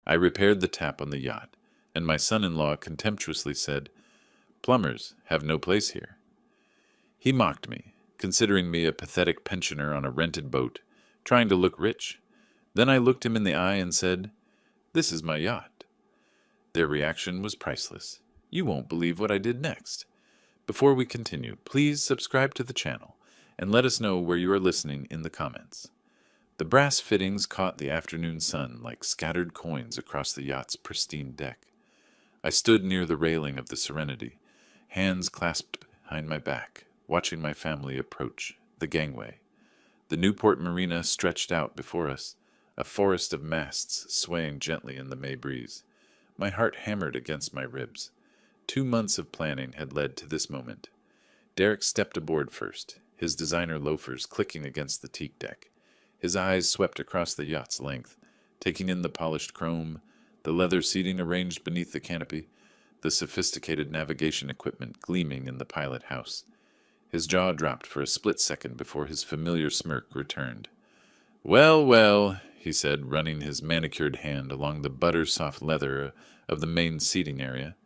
I repaired the tap on the yacht, and my son-in-law contemptuously said, "Plumbers have no place here." He mocked me, considering me a pathetic pensioner on a rented boat, trying to look rich. Then I looked him in the eye and said, "This is my yacht." Their reaction was priceless. You won't believe what I did next. Before we continue, please subscribe to the channel and let us know where you are listening in the comments. The brass fittings caught the afternoon sun like scattered coins across the yacht's pristine deck. I stood near the railing of the Serenity, hands clasped behind my back, watching my family approach the gangway. The Newport Marina stretched out before us, a forest of masts swaying gently in the May breeze. My heart hammered against my ribs. 2 months of planning had led to this moment. Derek stepped aboard first, his designer loafers clicking against the teak deck. His eyes swept across the yacht's length, taking in the polished chrome, the leather seating arranged beneath the canopy, the sophisticated navigation equipment gleaming in the pilot house. His jaw dropped for a split second before his familiar smirk returned. "Well, well," he said, running his manicured hand along the butter-soft leather of the main seating area.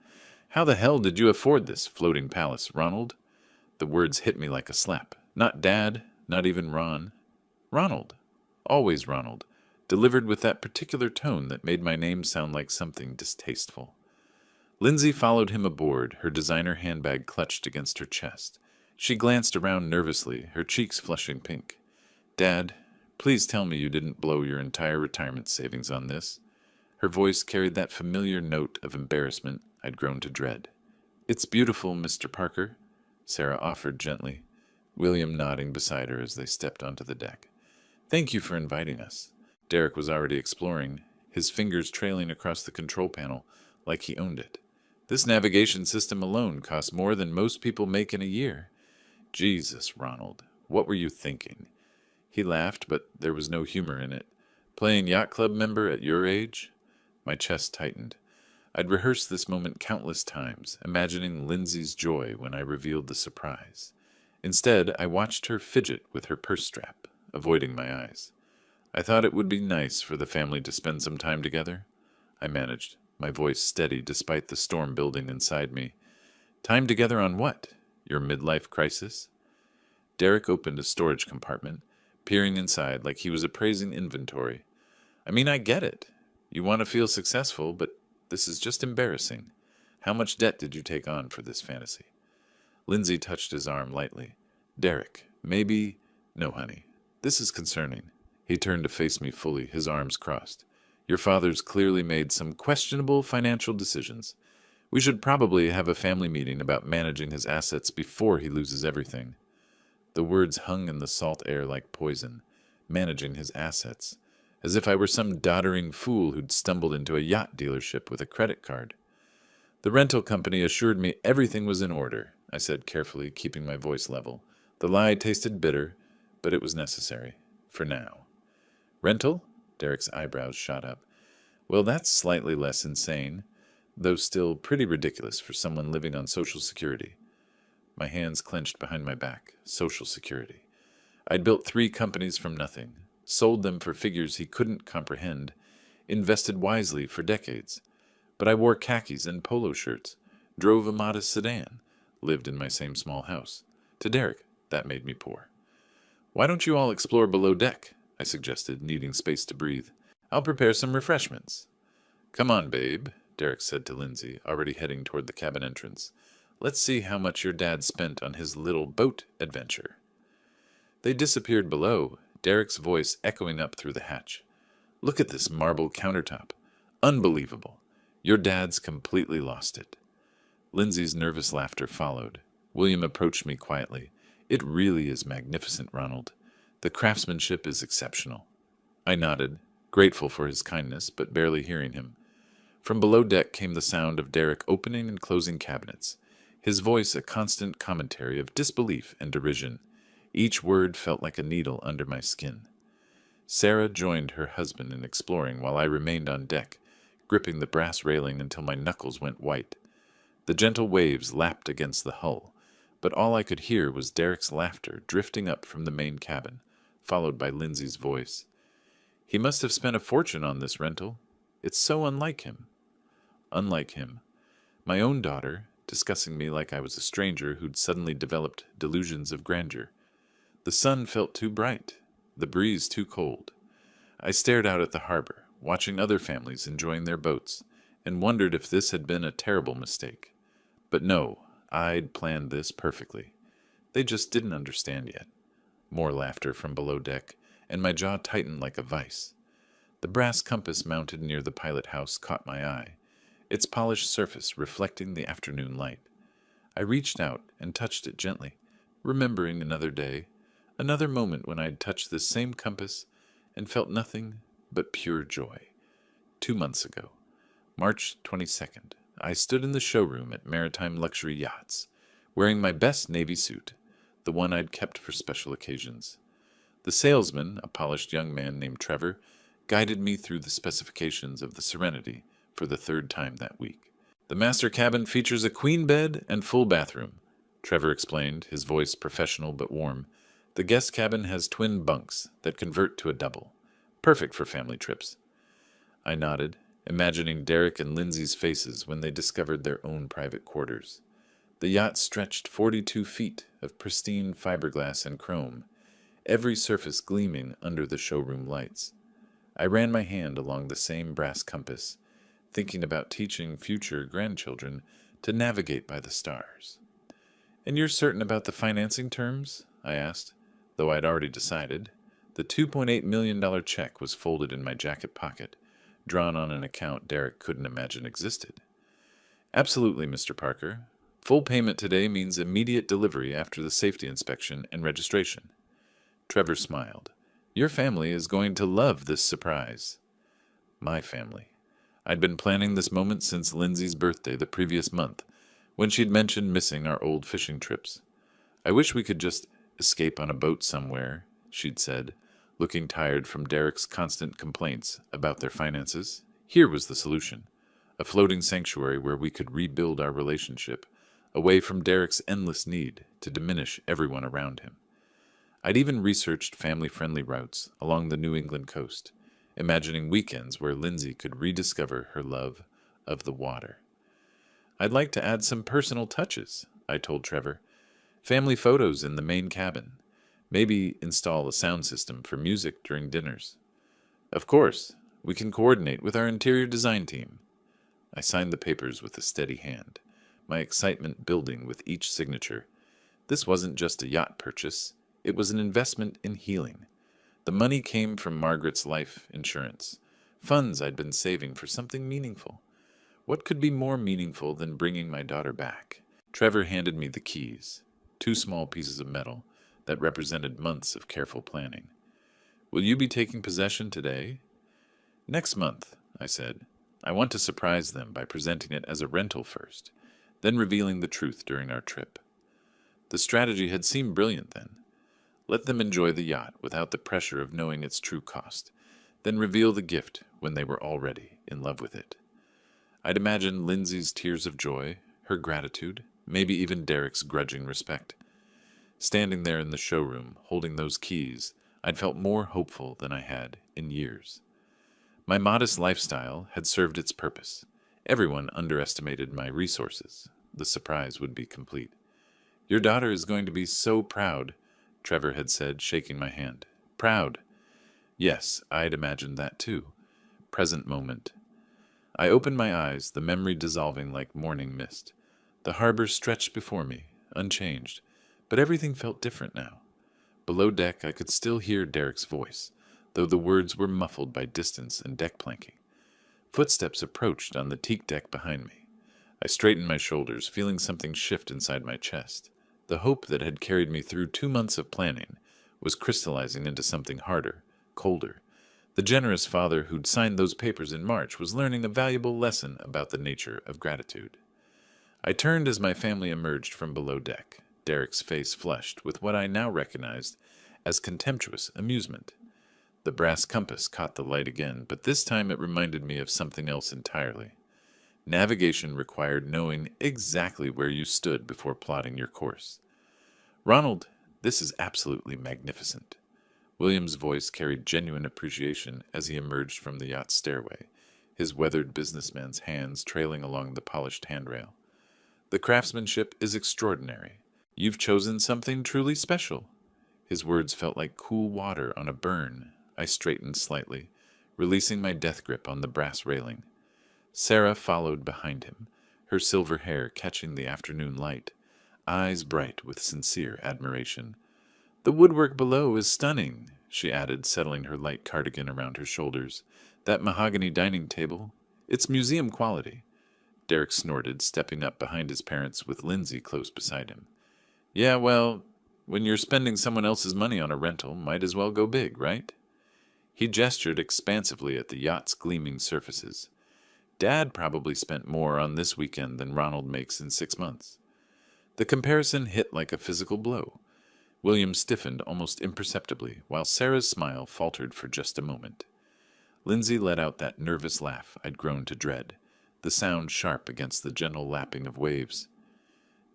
"How the hell did you afford this floating palace, Ronald?" The words hit me like a slap. Not Dad, not even Ron. Ronald. Always Ronald, delivered with that particular tone that made my name sound like something distasteful. Lindsay followed him aboard, her designer handbag clutched against her chest. She glanced around nervously, her cheeks flushing pink. "Dad, please tell me you didn't blow your entire retirement savings on this." Her voice carried that familiar note of embarrassment I'd grown to dread. "It's beautiful, Mr. Parker," Sarah offered gently, William nodding beside her as they stepped onto the deck. "Thank you for inviting us." Derek was already exploring, his fingers trailing across the control panel like he owned it. "This navigation system alone costs more than most people make in a year." "Jesus, Ronald, what were you thinking?" He laughed, but there was no humor in it. "Playing yacht club member at your age?" My chest tightened. I'd rehearsed this moment countless times, imagining Lindsay's joy when I revealed the surprise. Instead, I watched her fidget with her purse strap, avoiding my eyes. "I thought it would be nice for the family to spend some time together," I managed, my voice steady despite the storm building inside me. "Time together on what? Your midlife crisis?" Derek opened a storage compartment, peering inside like he was appraising inventory. "I mean, I get it. You want to feel successful, but this is just embarrassing. How much debt did you take on for this fantasy?" Lindsay touched his arm lightly. "Derek, maybe—" "No, honey. This is concerning." He turned to face me fully, his arms crossed. "Your father's clearly made some questionable financial decisions. We should probably have a family meeting about managing his assets before he loses everything." The words hung in the salt air like poison. Managing his assets. As if I were some doddering fool who'd stumbled into a yacht dealership with a credit card. "The rental company assured me everything was in order," I said carefully, keeping my voice level. The lie tasted bitter, but it was necessary. For now. "Rental?" Derek's eyebrows shot up. "Well, that's slightly less insane, though still pretty ridiculous for someone living on Social Security." My hands clenched behind my back. Social Security. I'd built 3 companies from nothing, sold them for figures he couldn't comprehend, invested wisely for decades. But I wore khakis and polo shirts, drove a modest sedan, lived in my same small house. To Derek, that made me poor. "Why don't you all explore below deck?" I suggested, needing space to breathe. "I'll prepare some refreshments." "Come on, babe," Derek said to Lindsay, already heading toward the cabin entrance. "Let's see how much your dad spent on his little boat adventure." They disappeared below, Derek's voice echoing up through the hatch. "Look at this marble countertop. Unbelievable. Your dad's completely lost it." Lindsay's nervous laughter followed. William approached me quietly. "It really is magnificent, Ronald. The craftsmanship is exceptional." I nodded, grateful for his kindness, but barely hearing him. From below deck came the sound of Derek opening and closing cabinets, his voice a constant commentary of disbelief and derision. Each word felt like a needle under my skin. Sarah joined her husband in exploring while I remained on deck, gripping the brass railing until my knuckles went white. The gentle waves lapped against the hull, but all I could hear was Derek's laughter drifting up from the main cabin, followed by Lindsay's voice. "He must have spent a fortune on this rental." It's so unlike him. Unlike him. My own daughter, discussing me like I was a stranger who'd suddenly developed delusions of grandeur. The sun felt too bright, the breeze too cold. I stared out at the harbor, watching other families enjoying their boats, and wondered if this had been a terrible mistake. But no, I'd planned this perfectly. They just didn't understand yet. More laughter from below deck, and my jaw tightened like a vice. The brass compass mounted near the pilot house caught my eye, its polished surface reflecting the afternoon light. I reached out and touched it gently, remembering another day, another moment when I had touched this same compass and felt nothing but pure joy. 2 months ago, March 22nd, I stood in the showroom at Maritime Luxury Yachts, wearing my best navy suit, the one I'd kept for special occasions. The salesman, a polished young man named Trevor, guided me through the specifications of the Serenity for the 3rd time that week. The master cabin features a queen bed and full bathroom, Trevor explained, his voice professional but warm. The guest cabin has twin bunks that convert to a double, perfect for family trips. I nodded, imagining Derek and Lindsay's faces when they discovered their own private quarters. The yacht stretched 42 feet of pristine fiberglass and chrome, every surface gleaming under the showroom lights. I ran my hand along the same brass compass, thinking about teaching future grandchildren to navigate by the stars. "And you're certain about the financing terms?" I asked, though I'd already decided. The $2.8 million check was folded in my jacket pocket, drawn on an account Derek couldn't imagine existed. "Absolutely, Mr. Parker. Full payment today means immediate delivery after the safety inspection and registration." Trevor smiled. "Your family is going to love this surprise." My family. I'd been planning this moment since Lindsay's birthday the previous month, when she'd mentioned missing our old fishing trips. "I wish we could just escape on a boat somewhere," she'd said, looking tired from Derek's constant complaints about their finances. Here was the solution: a floating sanctuary where we could rebuild our relationship, away from Derek's endless need to diminish everyone around him. I'd even researched family-friendly routes along the New England coast, imagining weekends where Lindsay could rediscover her love of the water. "I'd like to add some personal touches," I told Trevor. "Family photos in the main cabin. Maybe install a sound system for music during dinners." "Of course, we can coordinate with our interior design team." I signed the papers with a steady hand, my excitement building with each signature. This wasn't just a yacht purchase. It was an investment in healing. The money came from Margaret's life insurance, funds I'd been saving for something meaningful. What could be more meaningful than bringing my daughter back? Trevor handed me the keys, 2 small pieces of metal that represented months of careful planning. "Will you be taking possession today?" "Next month," I said. "I want to surprise them by presenting it as a rental first, then revealing the truth during our trip." The strategy had seemed brilliant then. Let them enjoy the yacht without the pressure of knowing its true cost, then reveal the gift when they were already in love with it. I'd imagined Lindsay's tears of joy, her gratitude, maybe even Derek's grudging respect. Standing there in the showroom, holding those keys, I'd felt more hopeful than I had in years. My modest lifestyle had served its purpose. Everyone underestimated my resources. The surprise would be complete. "Your daughter is going to be so proud," Trevor had said, shaking my hand. "Proud." Yes, I'd imagined that too. Present moment. I opened my eyes, the memory dissolving like morning mist. The harbor stretched before me, unchanged, but everything felt different now. Below deck I could still hear Derek's voice, though the words were muffled by distance and deck planking. Footsteps approached on the teak deck behind me. I straightened my shoulders, feeling something shift inside my chest. The hope that had carried me through 2 months of planning was crystallizing into something harder, colder. The generous father who'd signed those papers in March was learning a valuable lesson about the nature of gratitude. I turned as my family emerged from below deck, Derek's face flushed with what I now recognized as contemptuous amusement. The brass compass caught the light again, but this time it reminded me of something else entirely. Navigation required knowing exactly where you stood before plotting your course. "Ronald, this is absolutely magnificent." William's voice carried genuine appreciation as he emerged from the yacht's stairway, his weathered businessman's hands trailing along the polished handrail. "The craftsmanship is extraordinary. You've chosen something truly special." His words felt like cool water on a burn. I straightened slightly, releasing my death grip on the brass railing. Sarah followed behind him, her silver hair catching the afternoon light, eyes bright with sincere admiration. "The woodwork below is stunning," she added, settling her light cardigan around her shoulders. "That mahogany dining table, it's museum quality." Derek snorted, stepping up behind his parents with Lindsay close beside him. "Yeah, well, when you're spending someone else's money on a rental, might as well go big, right?" He gestured expansively at the yacht's gleaming surfaces. "Dad probably spent more on this weekend than Ronald makes in 6 months." The comparison hit like a physical blow. William stiffened almost imperceptibly, while Sarah's smile faltered for just a moment. Lindsay let out that nervous laugh I'd grown to dread, the sound sharp against the gentle lapping of waves.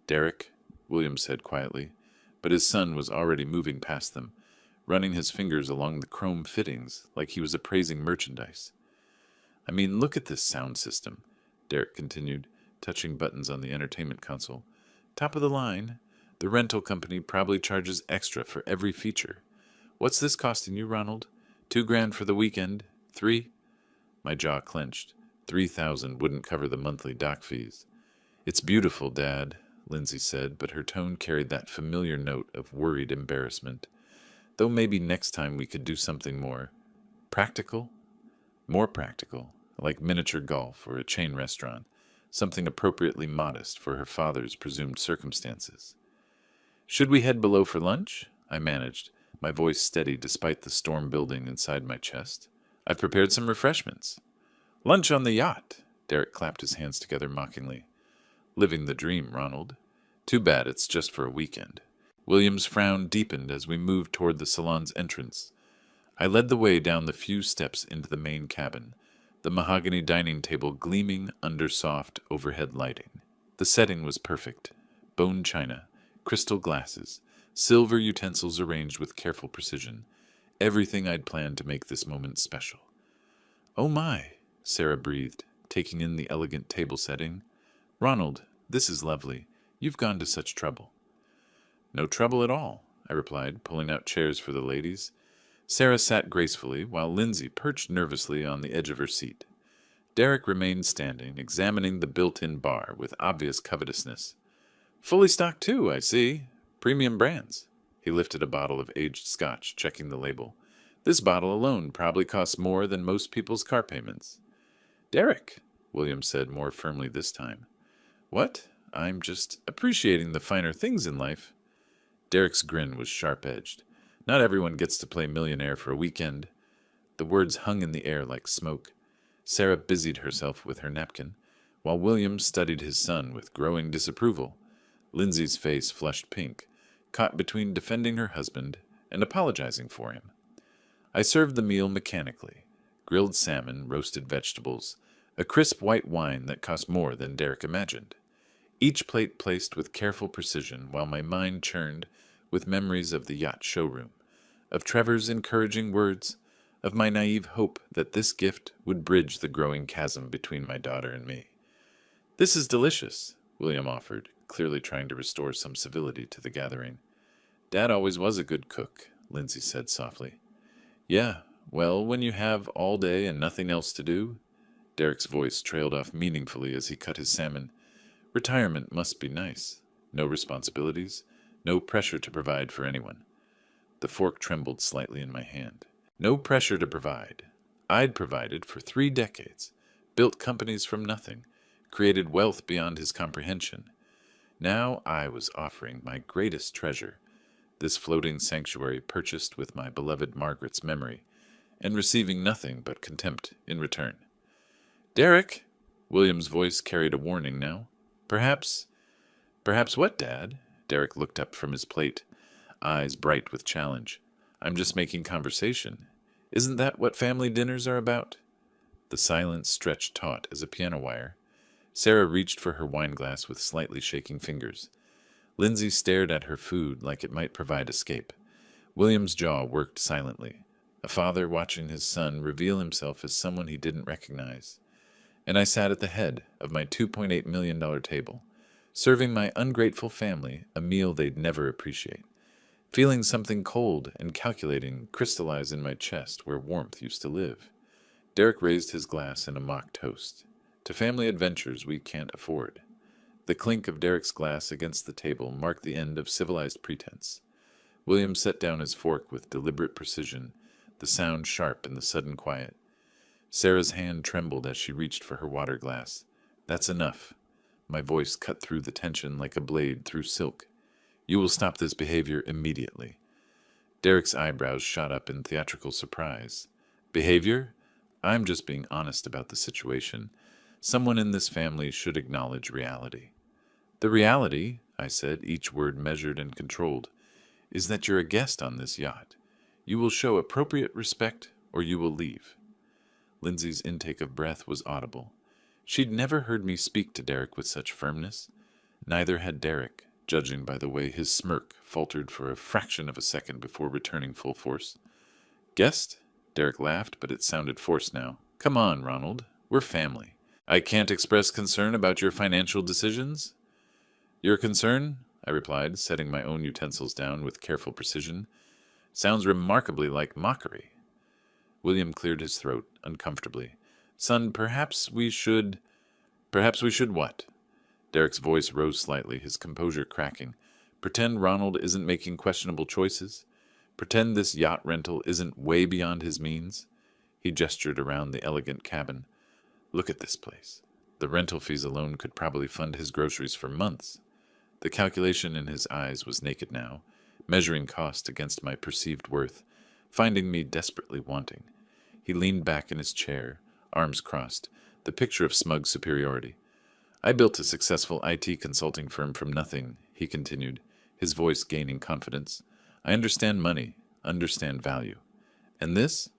"Derek," William said quietly, but his son was already moving past them, running his fingers along the chrome fittings like he was appraising merchandise. "I mean, look at this sound system," Derek continued, touching buttons on the entertainment console. "Top of the line. The rental company probably charges extra for every feature. What's this costing you, Ronald? $2,000 for the weekend? 3? My jaw clenched. 3,000 wouldn't cover the monthly dock fees. "It's beautiful, Dad," Lindsay said, but her tone carried that familiar note of worried embarrassment. "Though maybe next time we could do something more practical? More practical, like miniature golf or a chain restaurant, something appropriately modest for her father's presumed circumstances." "Should we head below for lunch?" I managed, my voice steady despite the storm building inside my chest. "I've prepared some refreshments." "Lunch on the yacht!" Derek clapped his hands together mockingly. "Living the dream, Ronald. Too bad it's just for a weekend." William's frown deepened as we moved toward the salon's entrance. I led the way down the few steps into the main cabin, the mahogany dining table gleaming under soft overhead lighting. The setting was perfect. Bone china, crystal glasses, silver utensils arranged with careful precision. Everything I'd planned to make this moment special. "Oh my," Sarah breathed, taking in the elegant table setting. "Ronald, this is lovely. You've gone to such trouble." "No trouble at all," I replied, pulling out chairs for the ladies. Sarah sat gracefully, while Lindsay perched nervously on the edge of her seat. Derek remained standing, examining the built-in bar with obvious covetousness. "Fully stocked too, I see. Premium brands." He lifted a bottle of aged scotch, checking the label. "This bottle alone probably costs more than most people's car payments." "Derek," William said more firmly this time. "What? I'm just appreciating the finer things in life." Derek's grin was sharp-edged. "Not everyone gets to play millionaire for a weekend." The words hung in the air like smoke. Sarah busied herself with her napkin, while William studied his son with growing disapproval. Lindsay's face flushed pink, caught between defending her husband and apologizing for him. I served the meal mechanically. Grilled salmon, roasted vegetables, a crisp white wine that cost more than Derek imagined. Each plate placed with careful precision while my mind churned with memories of the yacht showroom, of Trevor's encouraging words, of my naive hope that this gift would bridge the growing chasm between my daughter and me. "This is delicious," William offered, clearly trying to restore some civility to the gathering. "Dad always was a good cook," Lindsay said softly. "Yeah, well, when you have all day and nothing else to do," Derek's voice trailed off meaningfully as he cut his salmon. "Retirement must be nice. No responsibilities, no pressure to provide for anyone." The fork trembled slightly in my hand. No pressure to provide. I'd provided for 3 decades, built companies from nothing, created wealth beyond his comprehension. Now I was offering my greatest treasure, this floating sanctuary purchased with my beloved Margaret's memory, and receiving nothing but contempt in return. "Derek!" William's voice carried a warning now. Perhaps what, Dad?" Derek looked up from his plate, eyes bright with challenge. "I'm just making conversation. Isn't that what family dinners are about?" The silence stretched taut as a piano wire. Sarah reached for her wineglass with slightly shaking fingers. Lindsay stared at her food like it might provide escape. William's jaw worked silently. A father watching his son reveal himself as someone he didn't recognize. and I sat at the head of my $2.8 million table, serving my ungrateful family a meal they'd never appreciate, feeling something cold and calculating crystallize in my chest where warmth used to live. Derek raised his glass in a mock toast. To family adventures we can't afford. The clink of Derek's glass against the table marked the end of civilized pretense. William set down his fork with deliberate precision, the sound sharp in the sudden quiet. Sarah's hand trembled as she reached for her water glass. "That's enough." My voice cut through the tension like a blade through silk. "You will stop this behavior immediately." Derek's eyebrows shot up in theatrical surprise. "Behavior? I'm just being honest about the situation. Someone in this family should acknowledge reality." "The reality," I said, each word measured and controlled, "is that you're a guest on this yacht. You will show appropriate respect or you will leave." Lindsay's intake of breath was audible. She'd never heard me speak to Derek with such firmness. Neither had Derek, judging by the way his smirk faltered for a fraction of a second before returning full force. "Guest?" Derek laughed, but it sounded forced now. "Come on, Ronald. We're family. I can't express concern about your financial decisions?" "Your concern?" I replied, setting my own utensils down with careful precision. "Sounds remarkably like mockery." William cleared his throat uncomfortably. "Son, perhaps we should what?" Derek's voice rose slightly, his composure cracking. "Pretend Ronald isn't making questionable choices? Pretend this yacht rental isn't way beyond his means?" He gestured around the elegant cabin. "Look at this place. The rental fees alone could probably fund his groceries for months." The calculation in his eyes was naked now, measuring cost against my perceived worth, finding me desperately wanting. He leaned back in his chair, arms crossed, the picture of smug superiority. "I built a successful IT consulting firm from nothing," he continued, his voice gaining confidence. "I understand money, understand value. And this?"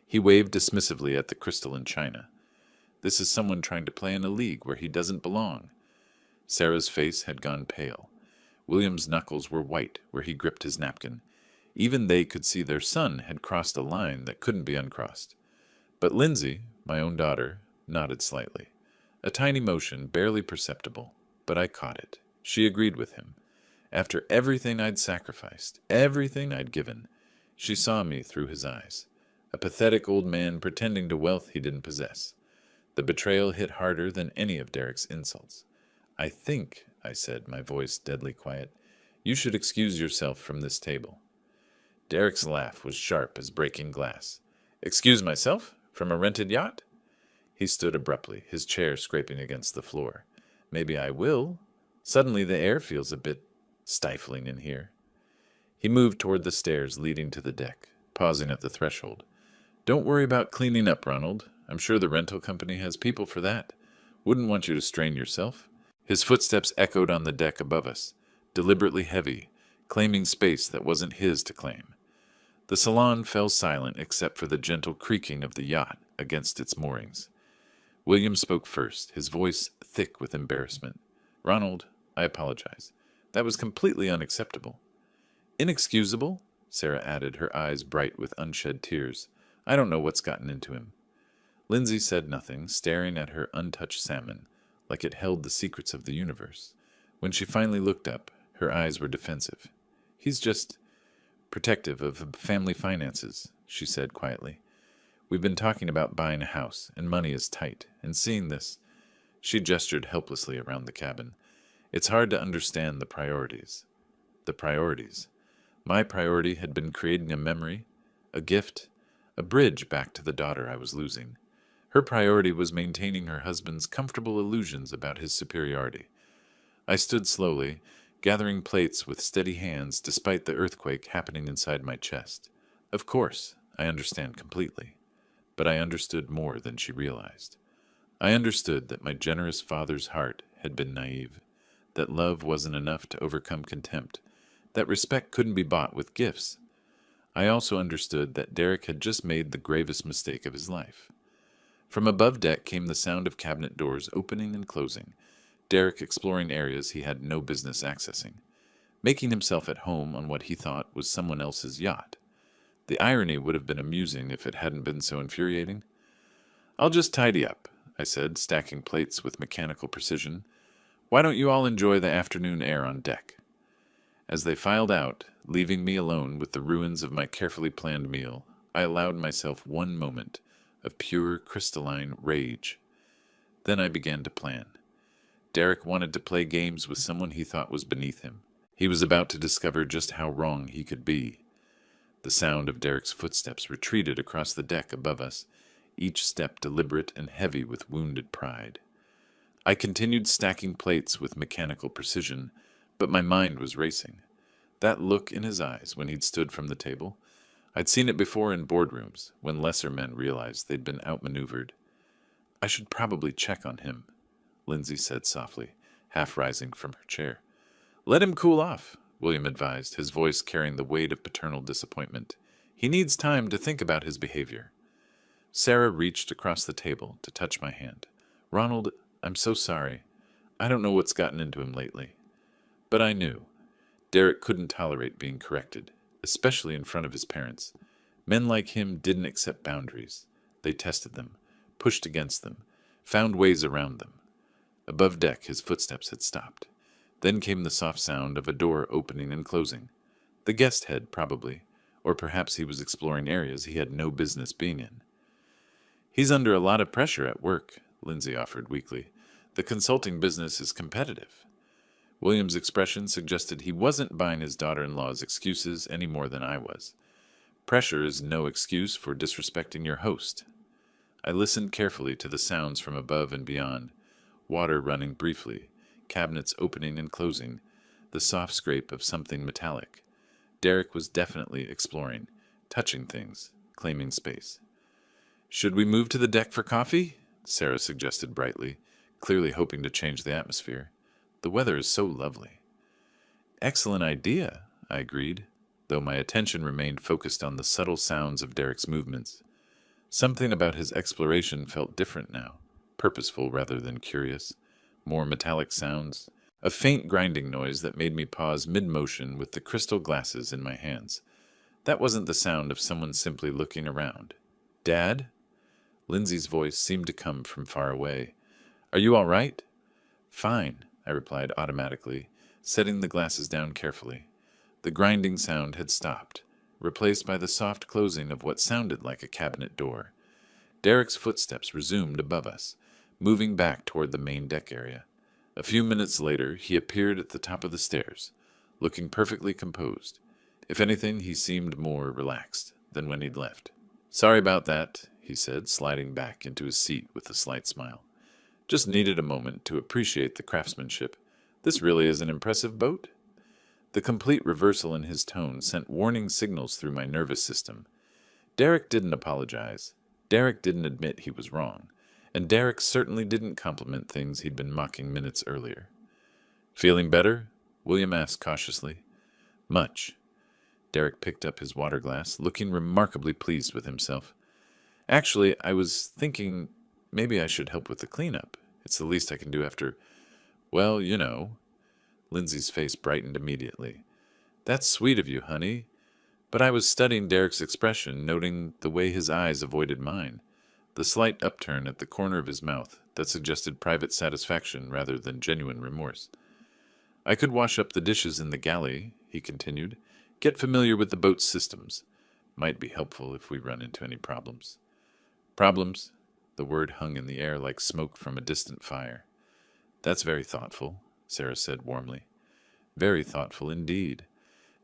He waved dismissively at the crystal in china. "This is someone trying to play in a league where he doesn't belong." Sarah's face had gone pale. William's knuckles were white where he gripped his napkin. Even they could see their son had crossed a line that couldn't be uncrossed. But Lindsay, my own daughter, nodded slightly. A tiny motion, barely perceptible, but I caught it. She agreed with him. After everything I'd sacrificed, everything I'd given, she saw me through his eyes. A pathetic old man pretending to wealth he didn't possess. The betrayal hit harder than any of Derek's insults. "I think," I said, my voice deadly quiet, "you should excuse yourself from this table." Derek's laugh was sharp as breaking glass. "Excuse myself? From a rented yacht?" He stood abruptly, his chair scraping against the floor. "Maybe I will. Suddenly the air feels a bit stifling in here." He moved toward the stairs leading to the deck, pausing at the threshold. "Don't worry about cleaning up, Ronald. I'm sure the rental company has people for that. Wouldn't want you to strain yourself." His footsteps echoed on the deck above us, deliberately heavy, claiming space that wasn't his to claim. The salon fell silent except for the gentle creaking of the yacht against its moorings. William spoke first, his voice thick with embarrassment. "Ronald, I apologize. That was completely unacceptable." "Inexcusable?" Sarah added, her eyes bright with unshed tears. "I don't know what's gotten into him." Lindsay said nothing, staring at her untouched salmon, like it held the secrets of the universe. When she finally looked up, her eyes were defensive. "He's just protective of family finances," she said quietly. "We've been talking about buying a house, and money is tight, and seeing this—" She gestured helplessly around the cabin. "It's hard to understand the priorities." The priorities. My priority had been creating a memory, a gift, a bridge back to the daughter I was losing. Her priority was maintaining her husband's comfortable illusions about his superiority. I stood slowly, gathering plates with steady hands despite the earthquake happening inside my chest. Of course, I understand completely. But I understood more than she realized. I understood that my generous father's heart had been naive, that love wasn't enough to overcome contempt, that respect couldn't be bought with gifts. I also understood that Derek had just made the gravest mistake of his life. From above deck came the sound of cabinet doors opening and closing, Derek exploring areas he had no business accessing, making himself at home on what he thought was someone else's yacht. The irony would have been amusing if it hadn't been so infuriating. "I'll just tidy up," I said, stacking plates with mechanical precision. "Why don't you all enjoy the afternoon air on deck?" As they filed out, leaving me alone with the ruins of my carefully planned meal, I allowed myself one moment of pure crystalline rage. Then I began to plan. Derek wanted to play games with someone he thought was beneath him. He was about to discover just how wrong he could be. The sound of Derek's footsteps retreated across the deck above us, each step deliberate and heavy with wounded pride. I continued stacking plates with mechanical precision, but my mind was racing. That look in his eyes when he'd stood from the table, I'd seen it before in boardrooms, when lesser men realized they'd been outmaneuvered. "I should probably check on him," Lindsay said softly, half rising from her chair. "Let him cool off," William advised, his voice carrying the weight of paternal disappointment. "He needs time to think about his behavior." Sarah reached across the table to touch my hand. "Ronald, I'm so sorry. I don't know what's gotten into him lately." But I knew. Derek couldn't tolerate being corrected, especially in front of his parents. Men like him didn't accept boundaries. They tested them, pushed against them, found ways around them. Above deck, his footsteps had stopped. Then came the soft sound of a door opening and closing. The guest had, probably, or perhaps he was exploring areas he had no business being in. "He's under a lot of pressure at work," Lindsay offered weakly. "The consulting business is competitive." William's expression suggested he wasn't buying his daughter-in-law's excuses any more than I was. Pressure is no excuse for disrespecting your host. I listened carefully to the sounds from above and beyond, water running briefly, cabinets opening and closing, the soft scrape of something metallic. Derek was definitely exploring, touching things, claiming space. "Should we move to the deck for coffee?" Sarah suggested brightly, clearly hoping to change the atmosphere. "The weather is so lovely." "Excellent idea," I agreed, though my attention remained focused on the subtle sounds of Derek's movements. Something about his exploration felt different now, purposeful rather than curious. More metallic sounds, a faint grinding noise that made me pause mid-motion with the crystal glasses in my hands. That wasn't the sound of someone simply looking around. "Dad?" Lindsay's voice seemed to come from far away. "Are you all right?" "Fine," I replied automatically, setting the glasses down carefully. The grinding sound had stopped, replaced by the soft closing of what sounded like a cabinet door. Derek's footsteps resumed above us, moving back toward the main deck area. A few minutes later, he appeared at the top of the stairs, looking perfectly composed. If anything, he seemed more relaxed than when he'd left. "Sorry about that," he said, sliding back into his seat with a slight smile. "Just needed a moment to appreciate the craftsmanship. This really is an impressive boat." The complete reversal in his tone sent warning signals through my nervous system. Derek didn't apologize. Derek didn't admit he was wrong. And Derek certainly didn't compliment things he'd been mocking minutes earlier. "Feeling better?" William asked cautiously. "Much." Derek picked up his water glass, looking remarkably pleased with himself. "Actually, I was thinking maybe I should help with the cleanup. It's the least I can do after, well, you know." Lindsay's face brightened immediately. "That's sweet of you, honey." But I was studying Derek's expression, noting the way his eyes avoided mine, the slight upturn at the corner of his mouth that suggested private satisfaction rather than genuine remorse. "I could wash up the dishes in the galley," he continued. "Get familiar with the boat's systems. Might be helpful if we run into any problems." "Problems?" The word hung in the air like smoke from a distant fire. "That's very thoughtful," Sarah said warmly. Very thoughtful indeed.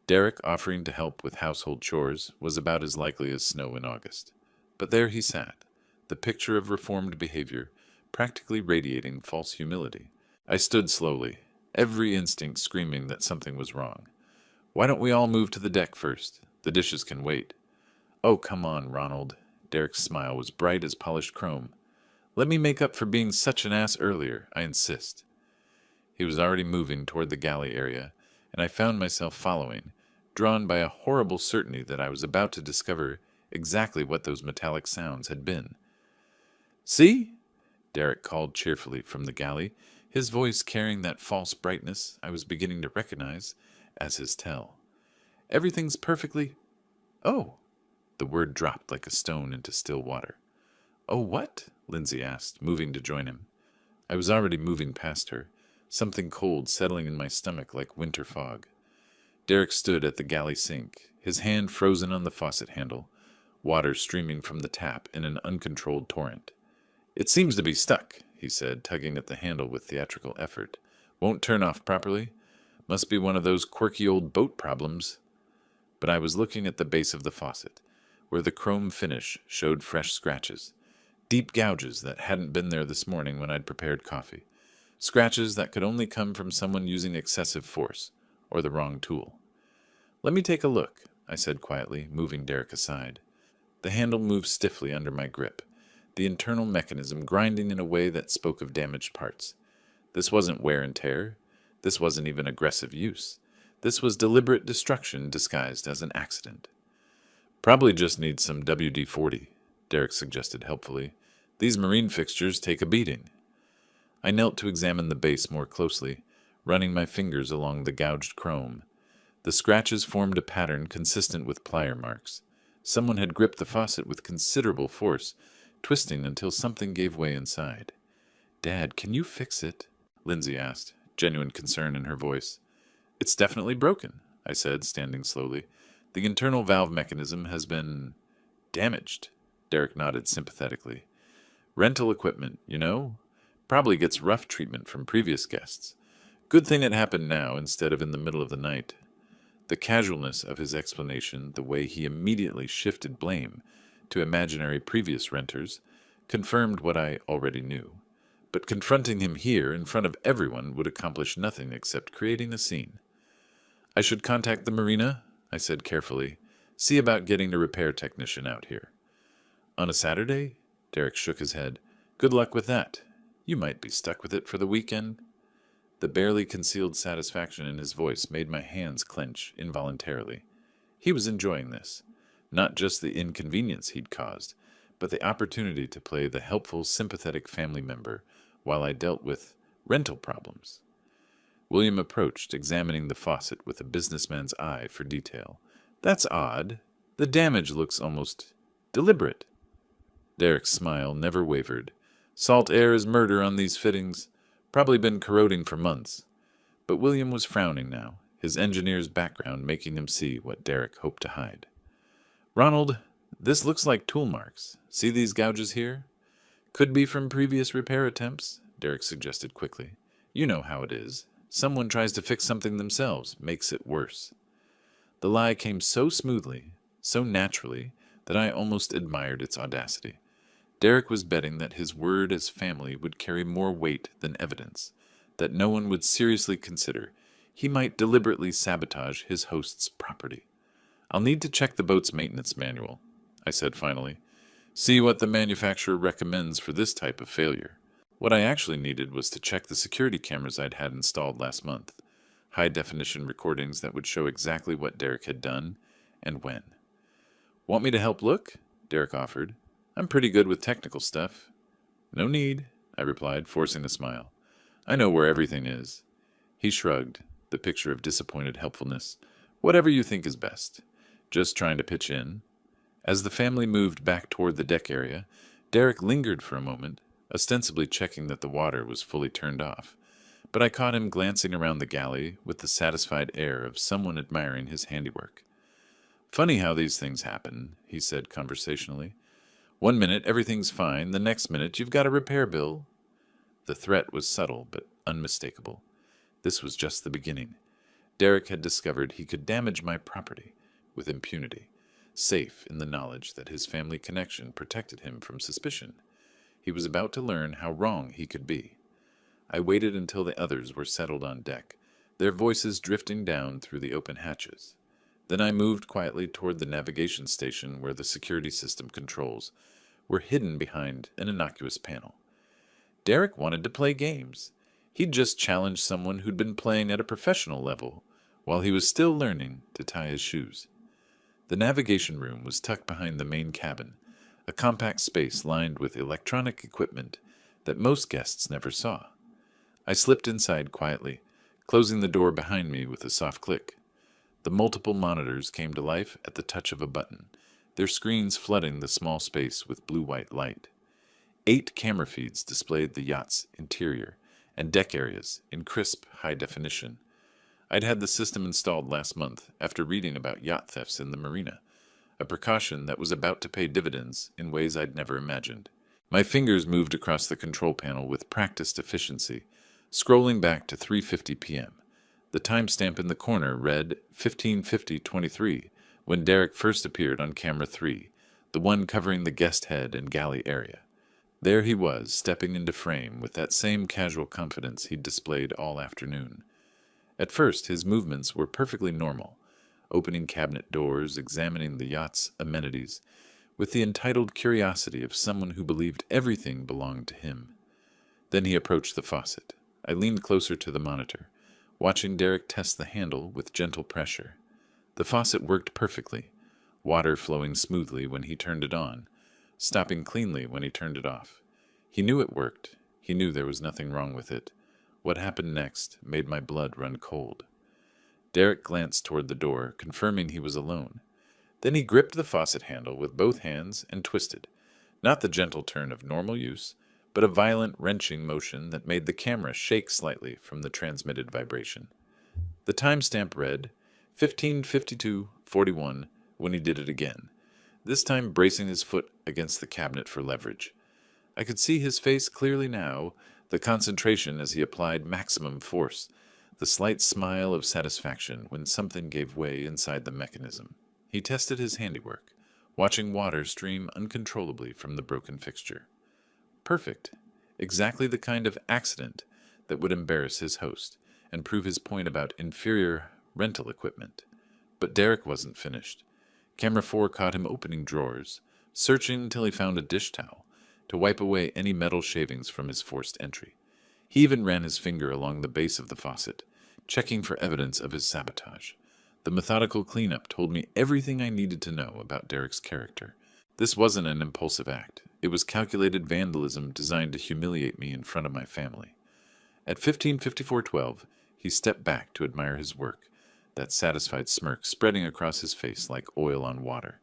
Derek offering to help with household chores was about as likely as snow in August. But there he sat, the picture of reformed behavior, practically radiating false humility. I stood slowly, every instinct screaming that something was wrong. "Why don't we all move to the deck first? The dishes can wait." "Oh, come on, Ronald." Derek's smile was bright as polished chrome. "Let me make up for being such an ass earlier, I insist." He was already moving toward the galley area, and I found myself following, drawn by a horrible certainty that I was about to discover exactly what those metallic sounds had been. "See?" Derek called cheerfully from the galley, his voice carrying that false brightness I was beginning to recognize as his tell. "Everything's perfectly—" "Oh!" The word dropped like a stone into still water. Oh, what? Lindsay asked, moving to join him. I was already moving past her, something cold settling in my stomach like winter fog. Derek stood at the galley sink, his hand frozen on the faucet handle, water streaming from the tap in an uncontrolled torrent. It seems to be stuck, he said, tugging at the handle with theatrical effort. Won't turn off properly? Must be one of those quirky old boat problems. But I was looking at the base of the faucet, where the chrome finish showed fresh scratches. Deep gouges that hadn't been there this morning when I'd prepared coffee. Scratches that could only come from someone using excessive force, or the wrong tool. Let me take a look, I said quietly, moving Derek aside. The handle moved stiffly under my grip, the internal mechanism grinding in a way that spoke of damaged parts. This wasn't wear and tear. This wasn't even aggressive use. This was deliberate destruction disguised as an accident. Probably just needs some WD-40, Derek suggested helpfully. These marine fixtures take a beating. I knelt to examine the base more closely, running my fingers along the gouged chrome. The scratches formed a pattern consistent with plier marks. Someone had gripped the faucet with considerable force, twisting until something gave way inside. Dad, can you fix it? Lindsay asked, genuine concern in her voice. It's definitely broken, I said, standing slowly. The internal valve mechanism has been damaged. Derek nodded sympathetically. Rental equipment, you know? Probably gets rough treatment from previous guests. Good thing it happened now instead of in the middle of the night. The casualness of his explanation, the way he immediately shifted blame to imaginary previous renters, confirmed what I already knew. But confronting him here in front of everyone would accomplish nothing except creating a scene. I should contact the marina, I said carefully. See about getting a repair technician out here. On a Saturday? Derek shook his head. Good luck with that. You might be stuck with it for the weekend. The barely concealed satisfaction in his voice made my hands clench involuntarily. He was enjoying this. Not just the inconvenience he'd caused, but the opportunity to play the helpful, sympathetic family member while I dealt with rental problems. William approached, examining the faucet with a businessman's eye for detail. That's odd. The damage looks almost deliberate. Derek's smile never wavered. Salt air is murder on these fittings. Probably been corroding for months. But William was frowning now, his engineer's background making him see what Derek hoped to hide. Ronald, this looks like tool marks. See these gouges here? Could be from previous repair attempts, Derek suggested quickly. You know how it is. Someone tries to fix something themselves, makes it worse. The lie came so smoothly, so naturally, that I almost admired its audacity. Derek was betting that his word as family would carry more weight than evidence, that no one would seriously consider he might deliberately sabotage his host's property. I'll need to check the boat's maintenance manual, I said finally. See what the manufacturer recommends for this type of failure. What I actually needed was to check the security cameras I'd had installed last month, high-definition recordings that would show exactly what Derek had done and when. Want me to help look? Derek offered. I'm pretty good with technical stuff. No need, I replied, forcing a smile. I know where everything is. He shrugged, the picture of disappointed helpfulness. Whatever you think is best. Just trying to pitch in. As the family moved back toward the deck area, Derek lingered for a moment, ostensibly checking that the water was fully turned off. But I caught him glancing around the galley with the satisfied air of someone admiring his handiwork. Funny how these things happen, he said conversationally. 1 minute everything's fine, the next minute you've got a repair bill. The threat was subtle but unmistakable. This was just the beginning. Derek had discovered he could damage my property with impunity, safe in the knowledge that his family connection protected him from suspicion. He was about to learn how wrong he could be. I waited until the others were settled on deck, their voices drifting down through the open hatches. Then I moved quietly toward the navigation station where the security system controls were hidden behind an innocuous panel. Derek wanted to play games. He'd just challenged someone who'd been playing at a professional level while he was still learning to tie his shoes. The navigation room was tucked behind the main cabin, a compact space lined with electronic equipment that most guests never saw. I slipped inside quietly, closing the door behind me with a soft click. The multiple monitors came to life at the touch of a button, their screens flooding the small space with blue-white light. 8 camera feeds displayed the yacht's interior and deck areas in crisp, high definition. I'd had the system installed last month after reading about yacht thefts in the marina, a precaution that was about to pay dividends in ways I'd never imagined. My fingers moved across the control panel with practiced efficiency, scrolling back to 3:50 p.m. The timestamp in the corner read 15:50:23 when Derek first appeared on camera 3, the one covering the guest head and galley area. There he was, stepping into frame with that same casual confidence he'd displayed all afternoon. At first, his movements were perfectly normal, opening cabinet doors, examining the yacht's amenities, with the entitled curiosity of someone who believed everything belonged to him. Then he approached the faucet. I leaned closer to the monitor, watching Derek test the handle with gentle pressure. The faucet worked perfectly, water flowing smoothly when he turned it on, stopping cleanly when he turned it off. He knew it worked. He knew there was nothing wrong with it. What happened next made my blood run cold. Derek glanced toward the door, confirming he was alone. Then he gripped the faucet handle with both hands and twisted, not the gentle turn of normal use, but a violent wrenching motion that made the camera shake slightly from the transmitted vibration. The timestamp read 15:52:41 when he did it again, this time bracing his foot against the cabinet for leverage. I could see his face clearly now, the concentration as he applied maximum force, the slight smile of satisfaction when something gave way inside the mechanism. He tested his handiwork, watching water stream uncontrollably from the broken fixture. Perfect. Exactly the kind of accident that would embarrass his host and prove his point about inferior rental equipment. But Derek wasn't finished. Camera 4 caught him opening drawers, searching until he found a dish towel to wipe away any metal shavings from his forced entry. He even ran his finger along the base of the faucet, checking for evidence of his sabotage. The methodical cleanup told me everything I needed to know about Derek's character. This wasn't an impulsive act. It was calculated vandalism designed to humiliate me in front of my family. At 15:54:12, he stepped back to admire his work, that satisfied smirk spreading across his face like oil on water.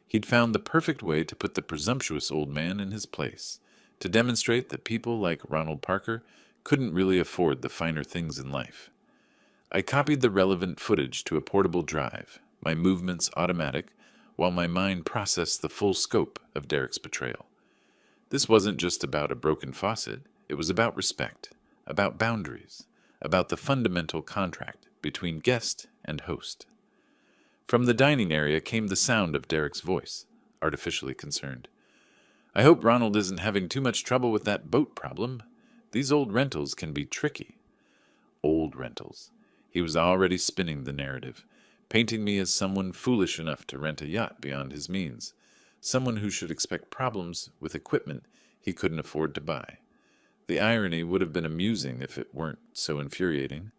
He'd found the perfect way to put the presumptuous old man in his place, to demonstrate that people like Ronald Parker couldn't really afford the finer things in life. I copied the relevant footage to a portable drive, my movements automatic, while my mind processed the full scope of Derek's betrayal. This wasn't just about a broken faucet, it was about respect, about boundaries, about the fundamental contract between guest and host. From the dining area came the sound of Derek's voice, artificially concerned. "I hope Ronald isn't having too much trouble with that boat problem. These old rentals can be tricky." Old rentals. He was already spinning the narrative, painting me as someone foolish enough to rent a yacht beyond his means, someone who should expect problems with equipment he couldn't afford to buy. The irony would have been amusing if it weren't so infuriating.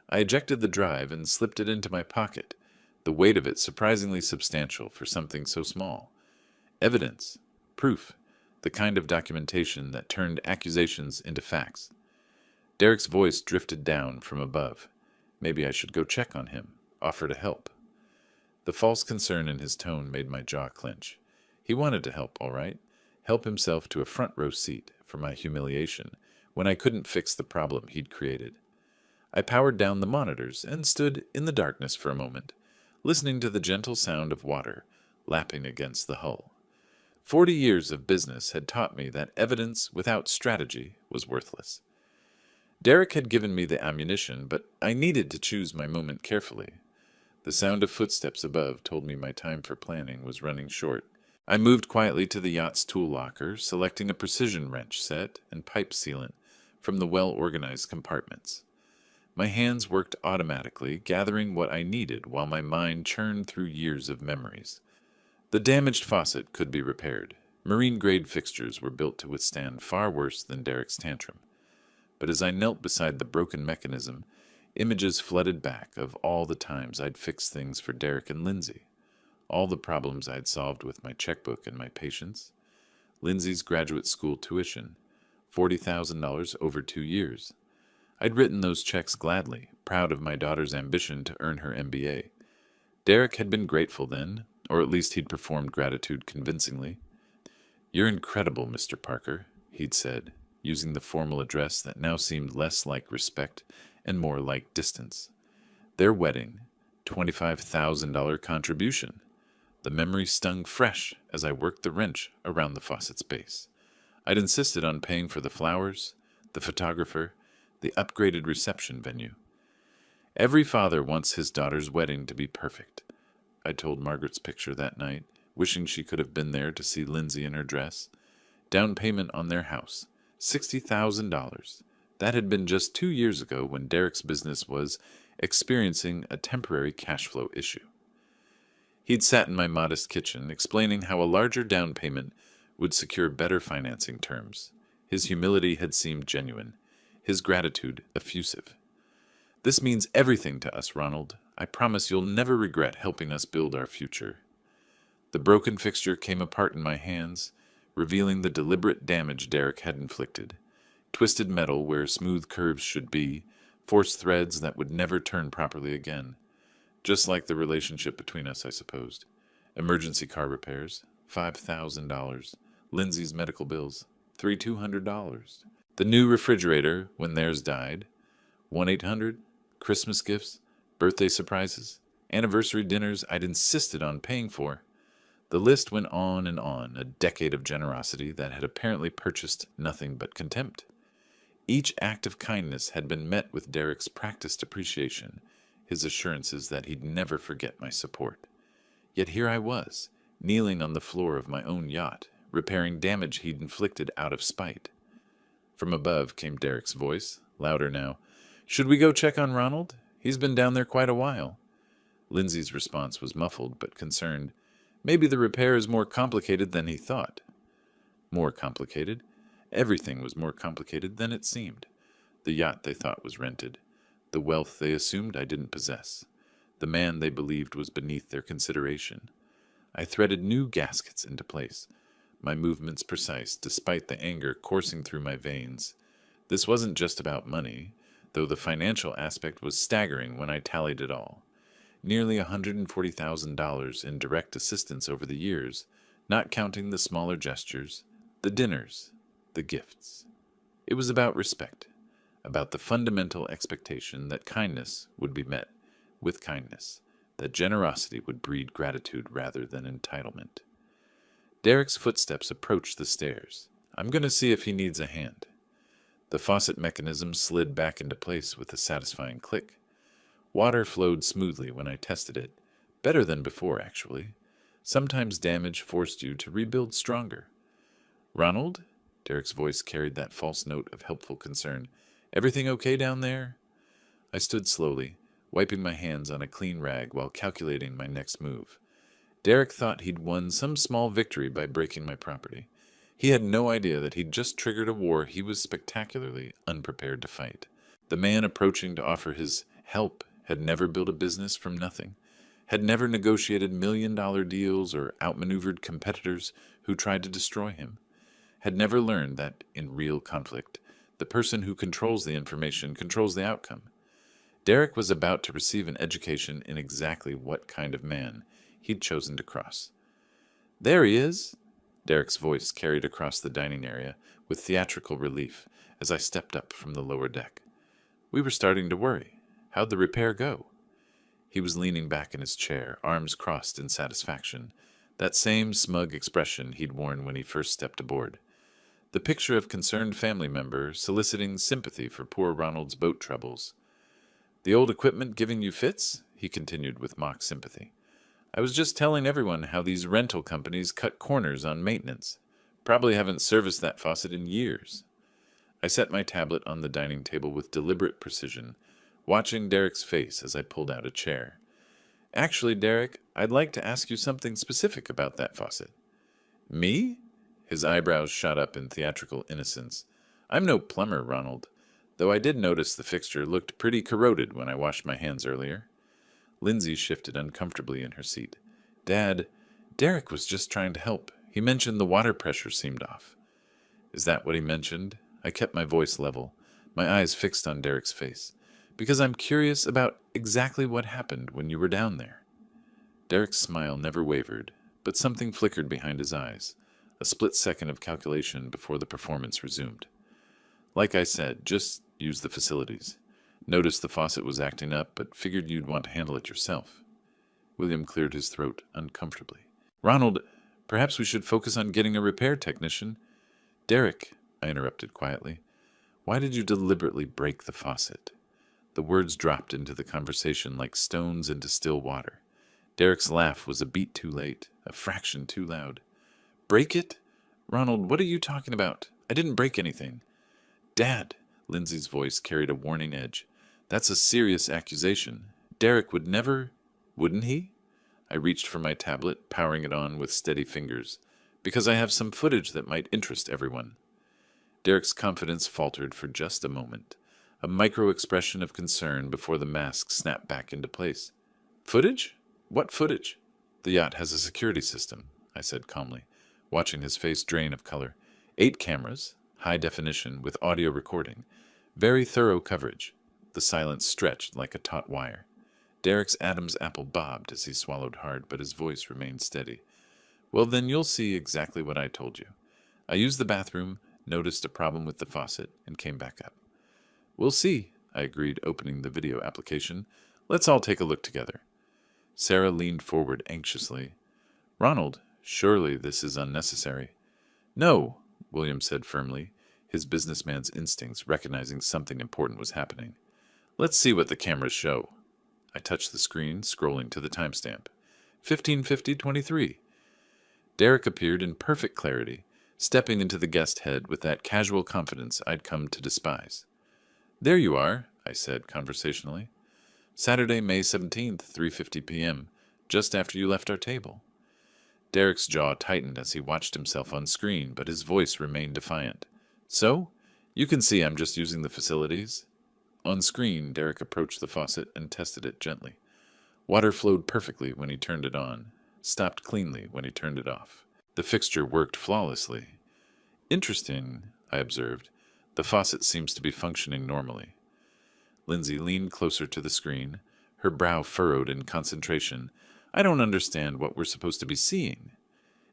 I ejected the drive and slipped it into my pocket, the weight of it surprisingly substantial for something so small. Evidence, proof, the kind of documentation that turned accusations into facts. Derek's voice drifted down from above. Maybe I should go check on him, offer to help. The false concern in his tone made my jaw clench. He wanted to help, all right, help himself to a front row seat for my humiliation when I couldn't fix the problem he'd created. I powered down the monitors and stood in the darkness for a moment, listening to the gentle sound of water lapping against the hull. 40 years of business had taught me that evidence without strategy was worthless. Derek had given me the ammunition, but I needed to choose my moment carefully. The sound of footsteps above told me my time for planning was running short. I moved quietly to the yacht's tool locker, selecting a precision wrench set and pipe sealant from the well-organized compartments. My hands worked automatically, gathering what I needed while my mind churned through years of memories. The damaged faucet could be repaired. Marine-grade fixtures were built to withstand far worse than Derek's tantrum. But as I knelt beside the broken mechanism, images flooded back of all the times I'd fixed things for Derek and Lindsay, all the problems I'd solved with my checkbook and my patience. Lindsay's graduate school tuition, $40,000 over 2 years. I'd written those checks gladly, proud of my daughter's ambition to earn her MBA. Derek had been grateful then, or at least he'd performed gratitude convincingly. "You're incredible, Mr. Parker," he'd said, using the formal address that now seemed less like respect and more like distance. Their wedding, $25,000 contribution. The memory stung fresh as I worked the wrench around the faucet's base. I'd insisted on paying for the flowers, the photographer, the upgraded reception venue. Every father wants his daughter's wedding to be perfect. I told Margaret's picture that night, wishing she could have been there to see Lindsay in her dress. Down payment on their house, $60,000. That had been just 2 years ago when Derek's business was experiencing a temporary cash flow issue. He'd sat in my modest kitchen, explaining how a larger down payment would secure better financing terms. His humility had seemed genuine, his gratitude effusive. "This means everything to us, Ronald. I promise you'll never regret helping us build our future." The broken fixture came apart in my hands, revealing the deliberate damage Derek had inflicted. Twisted metal where smooth curves should be, forced threads that would never turn properly again. Just like the relationship between us, I supposed. Emergency car repairs, $5,000. Lindsay's medical bills, $200. The new refrigerator when theirs died. 1-800, Christmas gifts, birthday surprises, anniversary dinners I'd insisted on paying for. The list went on, a decade of generosity that had apparently purchased nothing but contempt. Each act of kindness had been met with Derek's practiced appreciation, his assurances that he'd never forget my support. Yet here I was, kneeling on the floor of my own yacht, repairing damage he'd inflicted out of spite. From above came Derek's voice, louder now. "Should we go check on Ronald? He's been down there quite a while." Lindsay's response was muffled but concerned. Maybe the repair is more complicated than he thought. More complicated? Everything was more complicated than it seemed. The yacht they thought was rented. The wealth they assumed I didn't possess. The man they believed was beneath their consideration. I threaded new gaskets into place, my movements precise despite the anger coursing through my veins. This wasn't just about money, though the financial aspect was staggering when I tallied it all. Nearly $140,000 in direct assistance over the years, not counting the smaller gestures, the dinners, the gifts. It was about respect, about the fundamental expectation that kindness would be met with kindness, that generosity would breed gratitude rather than entitlement. Derek's footsteps approached the stairs. I'm going to see if he needs a hand. The faucet mechanism slid back into place with a satisfying click. Water flowed smoothly when I tested it, better than before, actually. Sometimes damage forced you to rebuild stronger. "Ronald?" Derek's voice carried that false note of helpful concern. "Everything okay down there?" I stood slowly, wiping my hands on a clean rag while calculating my next move. Derek thought he'd won some small victory by breaking my property. He had no idea that he'd just triggered a war he was spectacularly unprepared to fight. The man approaching to offer his help had never built a business from nothing, had never negotiated million-dollar deals or outmaneuvered competitors who tried to destroy him, had never learned that, in real conflict, the person who controls the information controls the outcome. Derek was about to receive an education in exactly what kind of man he'd chosen to cross. "There he is!" Derek's voice carried across the dining area with theatrical relief as I stepped up from the lower deck. We were starting to worry. How'd the repair go? He was leaning back in his chair, arms crossed in satisfaction, that same smug expression he'd worn when he first stepped aboard. The picture of concerned family member soliciting sympathy for poor Ronald's boat troubles. "The old equipment giving you fits?" he continued with mock sympathy. "I was just telling everyone how these rental companies cut corners on maintenance. Probably haven't serviced that faucet in years." I set my tablet on the dining table with deliberate precision, watching Derek's face as I pulled out a chair. "Actually, Derek, I'd like to ask you something specific about that faucet." "Me?" His eyebrows shot up in theatrical innocence. "I'm no plumber, Ronald, though I did notice the fixture looked pretty corroded when I washed my hands earlier." Lindsay shifted uncomfortably in her seat. "Dad, Derek was just trying to help. He mentioned the water pressure seemed off." "Is that what he mentioned?" I kept my voice level, my eyes fixed on Derek's face. "Because I'm curious about exactly what happened when you were down there." Derek's smile never wavered, but something flickered behind his eyes, A split second of calculation before the performance resumed. Like I said, just use the facilities. Noticed the faucet was acting up, but figured you'd want to handle it yourself. William cleared his throat uncomfortably. Ronald, perhaps we should focus on getting a repair technician. Derek, I interrupted quietly, why did you deliberately break the faucet? The words dropped into the conversation like stones into still water. Derek's laugh was a beat too late, a fraction too loud. Break it? Ronald, what are you talking about? I didn't break anything. Dad, Lindsay's voice carried a warning edge. That's a serious accusation. Derek would never, wouldn't he? I reached for my tablet, powering it on with steady fingers, because I have some footage that might interest everyone. Derek's confidence faltered for just a moment, a micro-expression of concern before the mask snapped back into place. Footage? What footage? The yacht has a security system, I said calmly, watching his face drain of color. 8 cameras, high definition with audio recording. Very thorough coverage. The silence stretched like a taut wire. Derek's Adam's apple bobbed as he swallowed hard, but his voice remained steady. Well, then you'll see exactly what I told you. I used the bathroom, noticed a problem with the faucet, and came back up. We'll see, I agreed, opening the video application. Let's all take a look together. Sarah leaned forward anxiously. Ronald, surely this is unnecessary. No, William said firmly, his businessman's instincts recognizing something important was happening. Let's see what the cameras show. I touched the screen, scrolling to the timestamp. 15:50:23. Derek appeared in perfect clarity, stepping into the guest head with that casual confidence I'd come to despise. There you are, I said conversationally. Saturday, May 17th, 3:50 p.m., just after you left our table. Derek's jaw tightened as he watched himself on screen, but his voice remained defiant. So, you can see I'm just using the facilities. On screen, Derek approached the faucet and tested it gently. Water flowed perfectly when he turned it on, stopped cleanly when he turned it off. The fixture worked flawlessly. Interesting, I observed. The faucet seems to be functioning normally. Lindsay leaned closer to the screen, her brow furrowed in concentration. I don't understand what we're supposed to be seeing.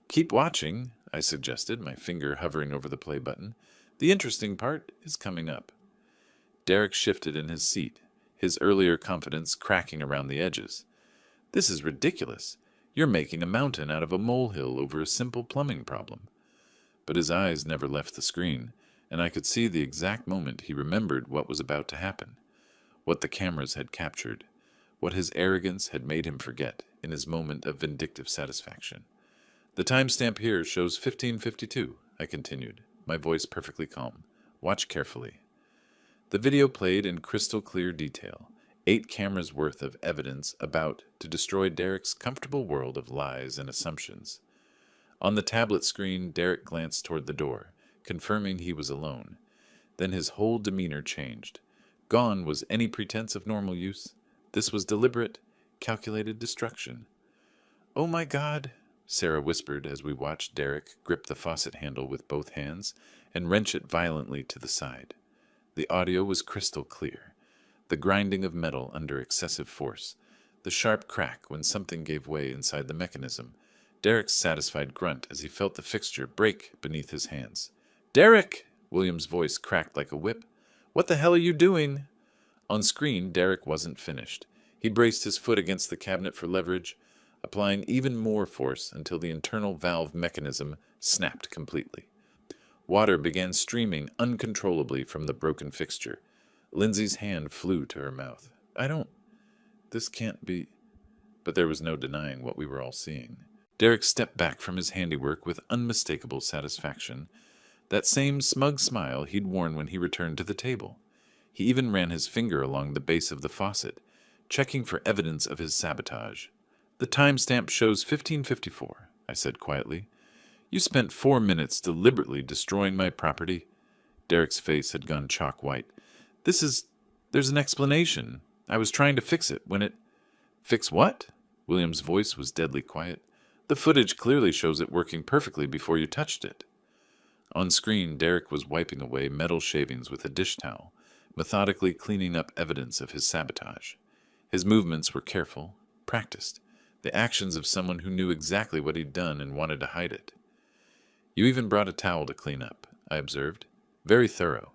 Keep watching, I suggested, my finger hovering over the play button. The interesting part is coming up. Derek shifted in his seat, his earlier confidence cracking around the edges. This is ridiculous. You're making a mountain out of a molehill over a simple plumbing problem. But his eyes never left the screen, and I could see the exact moment he remembered what was about to happen, what the cameras had captured, what his arrogance had made him forget in his moment of vindictive satisfaction. The timestamp here shows 15:52, I continued, my voice perfectly calm. Watch carefully. The video played in crystal clear detail, 8 cameras worth of evidence about to destroy Derek's comfortable world of lies and assumptions. On the tablet screen, Derek glanced toward the door, confirming he was alone. Then his whole demeanor changed. Gone was any pretense of normal use. This was deliberate, calculated destruction. Oh my God, Sarah whispered as we watched Derek grip the faucet handle with both hands and wrench it violently to the side. The audio was crystal clear. The grinding of metal under excessive force. The sharp crack when something gave way inside the mechanism. Derek's satisfied grunt as he felt the fixture break beneath his hands. Derek! William's voice cracked like a whip. What the hell are you doing? On screen, Derek wasn't finished. He braced his foot against the cabinet for leverage, applying even more force until the internal valve mechanism snapped completely. Water began streaming uncontrollably from the broken fixture. Lindsay's hand flew to her mouth. This can't be... But there was no denying what we were all seeing. Derek stepped back from his handiwork with unmistakable satisfaction, that same smug smile he'd worn when he returned to the table. He even ran his finger along the base of the faucet, checking for evidence of his sabotage. The timestamp shows 15:54, I said quietly. You spent 4 minutes deliberately destroying my property. Derek's face had gone chalk white. There's an explanation. I was trying to fix it when it... Fix what? William's voice was deadly quiet. The footage clearly shows it working perfectly before you touched it. On screen, Derek was wiping away metal shavings with a dish towel, methodically cleaning up evidence of his sabotage. His movements were careful, practiced, the actions of someone who knew exactly what he'd done and wanted to hide it. You even brought a towel to clean up, I observed. Very thorough.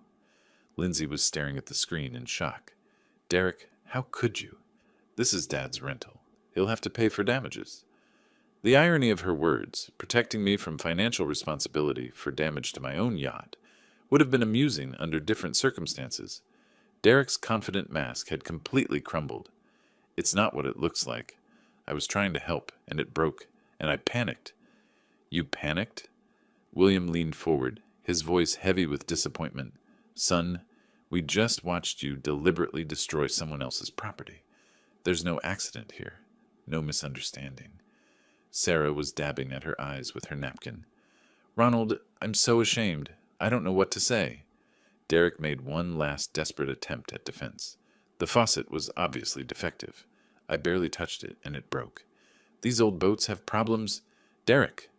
Lindsay was staring at the screen in shock. Derek, how could you? This is Dad's rental. He'll have to pay for damages. The irony of her words, protecting me from financial responsibility for damage to my own yacht, would have been amusing under different circumstances. Derek's confident mask had completely crumbled. It's not what it looks like. I was trying to help, and it broke, and I panicked. You panicked? William leaned forward, his voice heavy with disappointment. Son, we just watched you deliberately destroy someone else's property. There's no accident here, no misunderstanding. Sarah was dabbing at her eyes with her napkin. Ronald, I'm so ashamed. I don't know what to say. Derek made one last desperate attempt at defense. The faucet was obviously defective. I barely touched it, and it broke. These old boats have problems. Derek!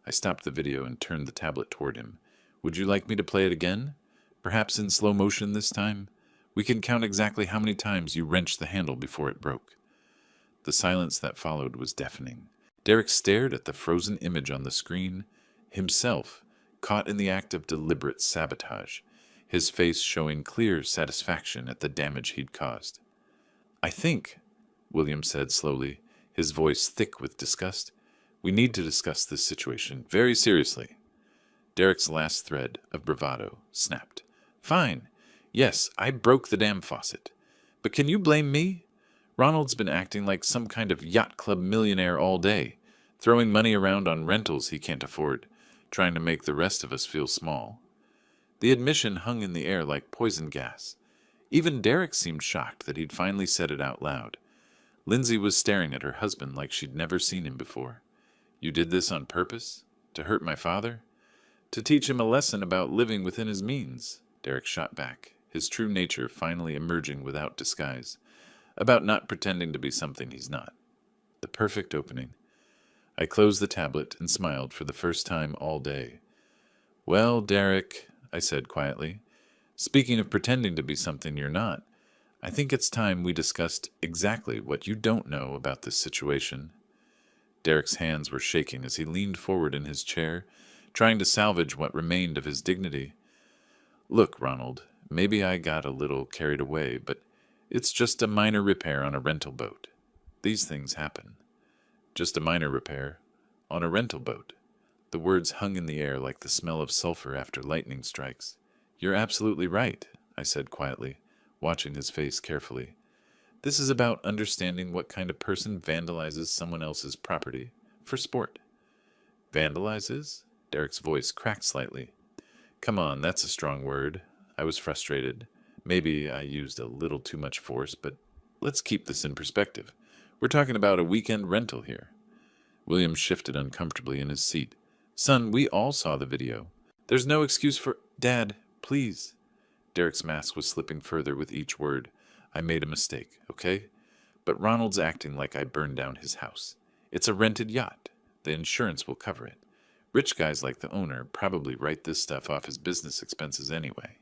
I stopped the video and turned the tablet toward him. Would you like me to play it again? Perhaps in slow motion this time? We can count exactly how many times you wrenched the handle before it broke. The silence that followed was deafening. Derek stared at the frozen image on the screen, himself caught in the act of deliberate sabotage, his face showing clear satisfaction at the damage he'd caused. I think, William said slowly, his voice thick with disgust, we need to discuss this situation very seriously. Derek's last thread of bravado snapped. Fine. Yes, I broke the damn faucet. But can you blame me? Ronald's been acting like some kind of yacht club millionaire all day, throwing money around on rentals he can't afford, trying to make the rest of us feel small. The admission hung in the air like poison gas. Even Derek seemed shocked that he'd finally said it out loud. Lindsay was staring at her husband like she'd never seen him before. You did this on purpose? To hurt my father? To teach him a lesson about living within his means, Derek shot back, his true nature finally emerging without disguise, about not pretending to be something he's not. The perfect opening. I closed the tablet and smiled for the first time all day. Well, Derek, I said quietly, speaking of pretending to be something you're not, I think it's time we discussed exactly what you don't know about this situation. Derek's hands were shaking as he leaned forward in his chair, trying to salvage what remained of his dignity. Look, Ronald, maybe I got a little carried away, but it's just a minor repair on a rental boat. These things happen. Just a minor repair on a rental boat. The words hung in the air like the smell of sulfur after lightning strikes. You're absolutely right, I said quietly, watching his face carefully. This is about understanding what kind of person vandalizes someone else's property for sport. Vandalizes? Derek's voice cracked slightly. Come on, that's a strong word. I was frustrated. Maybe I used a little too much force, but let's keep this in perspective. We're talking about a weekend rental here. William shifted uncomfortably in his seat. Son, we all saw the video. There's no excuse for... Dad, please. Derek's mask was slipping further with each word. I made a mistake, okay? But Ronald's acting like I burned down his house. It's a rented yacht. The insurance will cover it. Rich guys like the owner probably write this stuff off as business expenses anyway.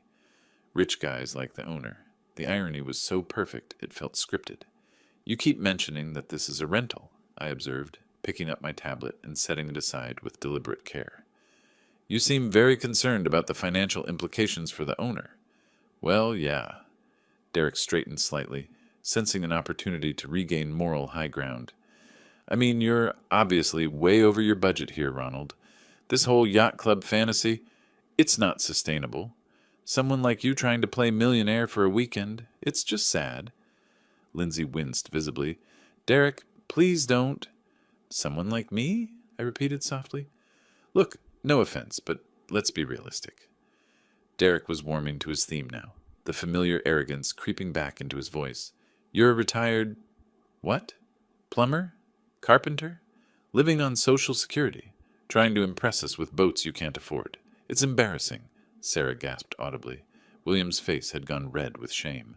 Rich guys like the owner. The irony was so perfect it felt scripted. You keep mentioning that this is a rental, I observed, picking up my tablet and setting it aside with deliberate care. You seem very concerned about the financial implications for the owner. Well, yeah. Derek straightened slightly, sensing an opportunity to regain moral high ground. I mean, you're obviously way over your budget here, Ronald. This whole yacht club fantasy, it's not sustainable. Someone like you trying to play millionaire for a weekend, it's just sad. Lindsay winced visibly. Derek, please don't. Someone like me? I repeated softly. Look, no offense, but let's be realistic. Derek was warming to his theme now, the familiar arrogance creeping back into his voice. You're a retired... what? Plumber? Carpenter? Living on Social Security, trying to impress us with boats you can't afford. It's embarrassing, Sarah gasped audibly. William's face had gone red with shame.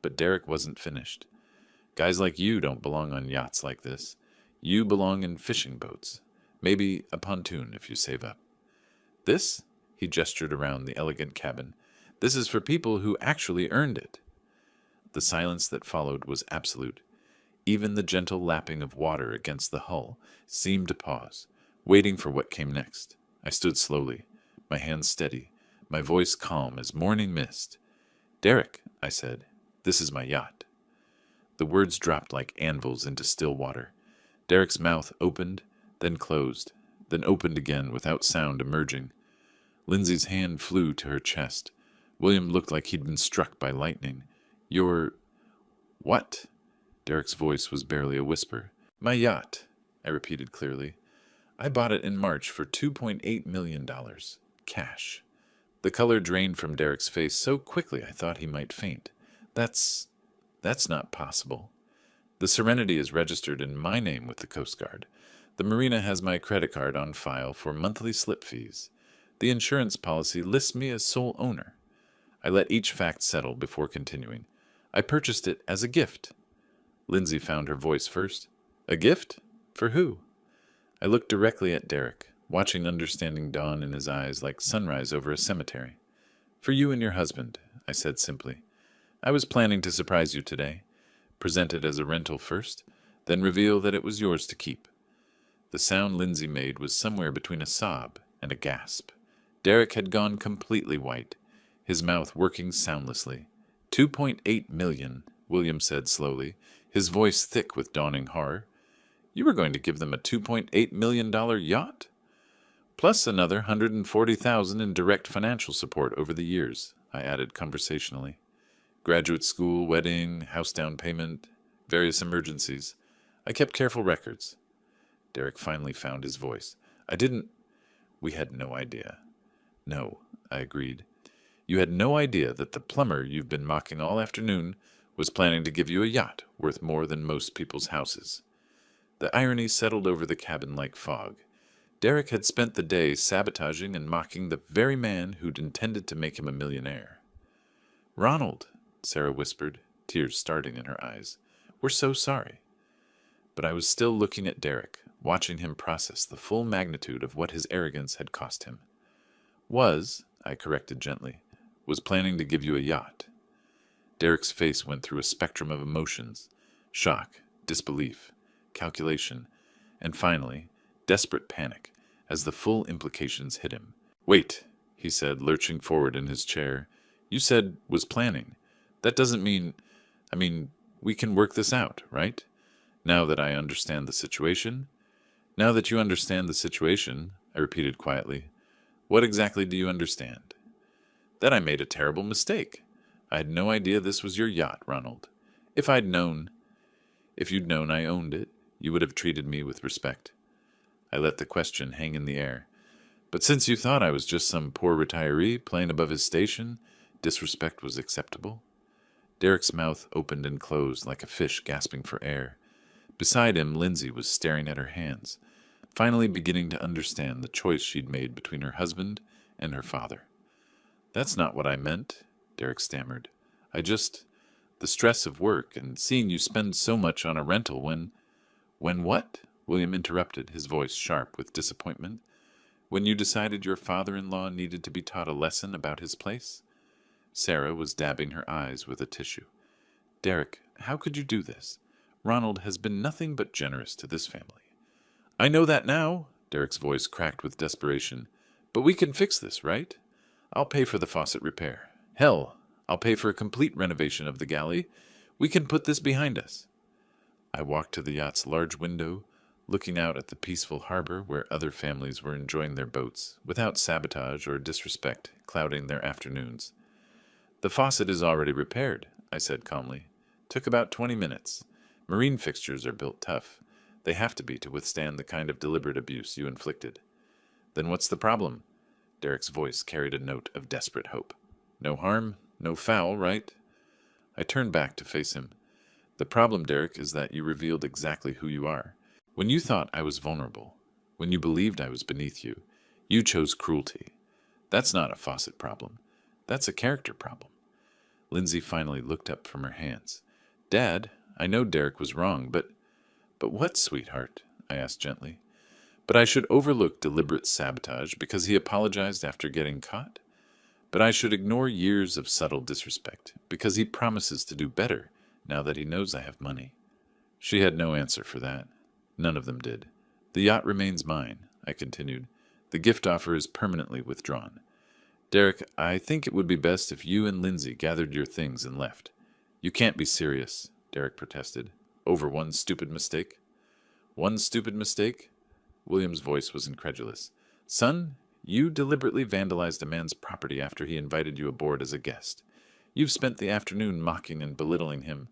But Derek wasn't finished. Guys like you don't belong on yachts like this. You belong in fishing boats. Maybe a pontoon if you save up. This? He gestured around the elegant cabin. This is for people who actually earned it. The silence that followed was absolute. Even the gentle lapping of water against the hull seemed to pause, waiting for what came next. I stood slowly, my hands steady, my voice calm as morning mist. "Derek," I said, "this is my yacht." The words dropped like anvils into still water. Derek's mouth opened, then closed, then opened again without sound emerging. Lindsay's hand flew to her chest. William looked like he'd been struck by lightning. "Your... what?" Derek's voice was barely a whisper. "My yacht," I repeated clearly. "I bought it in March for $2.8 million. Cash." The color drained from Derek's face so quickly I thought he might faint. That's not possible. The Serenity is registered in my name with the Coast Guard. The marina has my credit card on file for monthly slip fees. The insurance policy lists me as sole owner. I let each fact settle before continuing. I purchased it as a gift. Lindsay found her voice first. "A gift? For who?" I looked directly at Derek, watching understanding dawn in his eyes like sunrise over a cemetery. "For you and your husband," I said simply. "I was planning to surprise you today. Present it as a rental first, then reveal that it was yours to keep." The sound Lindsay made was somewhere between a sob and a gasp. Derek had gone completely white, his mouth working soundlessly. $2.8 million, William said slowly, his voice thick with dawning horror. "You were going to give them a $2.8 million yacht? Plus another $140,000 in direct financial support over the years," I added conversationally. "Graduate school, wedding, house down payment, various emergencies. I kept careful records." Derek finally found his voice. We had no idea." "No," I agreed. "You had no idea that the plumber you've been mocking all afternoon was planning to give you a yacht worth more than most people's houses." The irony settled over the cabin like fog. Derek had spent the day sabotaging and mocking the very man who'd intended to make him a millionaire. "Ronald," Sarah whispered, tears starting in her eyes, "we're so sorry." But I was still looking at Derek, watching him process the full magnitude of what his arrogance had cost him. I corrected gently, was planning to give you a yacht." Derek's face went through a spectrum of emotions: shock, disbelief, calculation, and finally, desperate panic, as the full implications hit him. "Wait," he said, lurching forward in his chair. "You said was planning. That doesn't mean... we can work this out, right? Now that I understand the situation?" "Now that you understand the situation," I repeated quietly. "What exactly do you understand?" "That I made a terrible mistake. I had no idea this was your yacht, Ronald. If you'd known I owned it, you would have treated me with respect." I let the question hang in the air. "But since you thought I was just some poor retiree playing above his station, disrespect was acceptable?" Derek's mouth opened and closed like a fish gasping for air. Beside him, Lindsay was staring at her hands, finally beginning to understand the choice she'd made between her husband and her father. "That's not what I meant," Derek stammered. The stress of work and seeing you spend so much on a rental when..." "When what?" William interrupted, his voice sharp with disappointment. "When you decided your father-in-law needed to be taught a lesson about his place?" Sarah was dabbing her eyes with a tissue. "Derek, how could you do this? Ronald has been nothing but generous to this family." "I know that now," Derek's voice cracked with desperation. "But we can fix this, right? I'll pay for the faucet repair. Hell, I'll pay for a complete renovation of the galley. We can put this behind us." I walked to the yacht's large window, looking out at the peaceful harbor where other families were enjoying their boats, without sabotage or disrespect clouding their afternoons. "The faucet is already repaired," I said calmly. "Took about 20 minutes. Marine fixtures are built tough. They have to be to withstand the kind of deliberate abuse you inflicted." "Then what's the problem?" Derek's voice carried a note of desperate hope. "No harm, no foul, right?" I turned back to face him. "The problem, Derek, is that you revealed exactly who you are. When you thought I was vulnerable, when you believed I was beneath you, you chose cruelty. That's not a faucet problem. That's a character problem." Lindsay finally looked up from her hands. "Dad, I know Derek was wrong, but what, sweetheart?" I asked gently. "But I should overlook deliberate sabotage because he apologized after getting caught? But I should ignore years of subtle disrespect because he promises to do better now that he knows I have money?" She had no answer for that. None of them did. "The yacht remains mine," I continued. The gift offer is permanently withdrawn. Derek, I think it would be best if you and Lindsay gathered your things and left. You can't be serious, Derek protested. Over one stupid mistake? One stupid mistake? William's voice was incredulous. Son, you deliberately vandalized a man's property after he invited you aboard as a guest. You've spent the afternoon mocking and belittling him.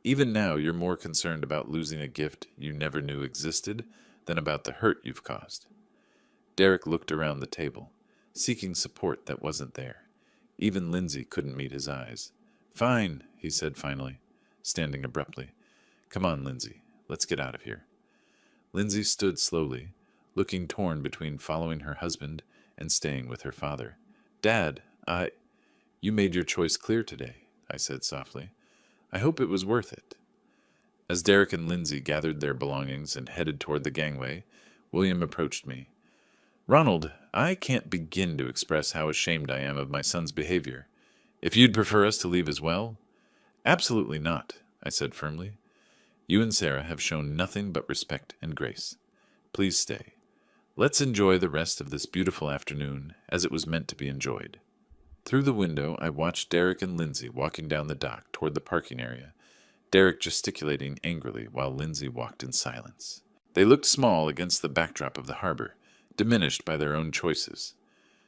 Even now, you're more concerned about losing a gift you never knew existed than about the hurt you've caused. Derek looked around the table, seeking support that wasn't there. Even Lindsay couldn't meet his eyes. Fine, he said finally, standing abruptly. Come on, Lindsay. Let's get out of here. Lindsay stood slowly, looking torn between following her husband and staying with her father. Dad, You made your choice clear today, I said softly. I hope it was worth it. As Derek and Lindsay gathered their belongings and headed toward the gangway, William approached me. Ronald, I can't begin to express how ashamed I am of my son's behavior. If you'd prefer us to leave as well? Absolutely not, I said firmly. You and Sarah have shown nothing but respect and grace. Please stay. Let's enjoy the rest of this beautiful afternoon as it was meant to be enjoyed. Through the window, I watched Derek and Lindsay walking down the dock toward the parking area, Derek gesticulating angrily while Lindsay walked in silence. They looked small against the backdrop of the harbor, diminished by their own choices.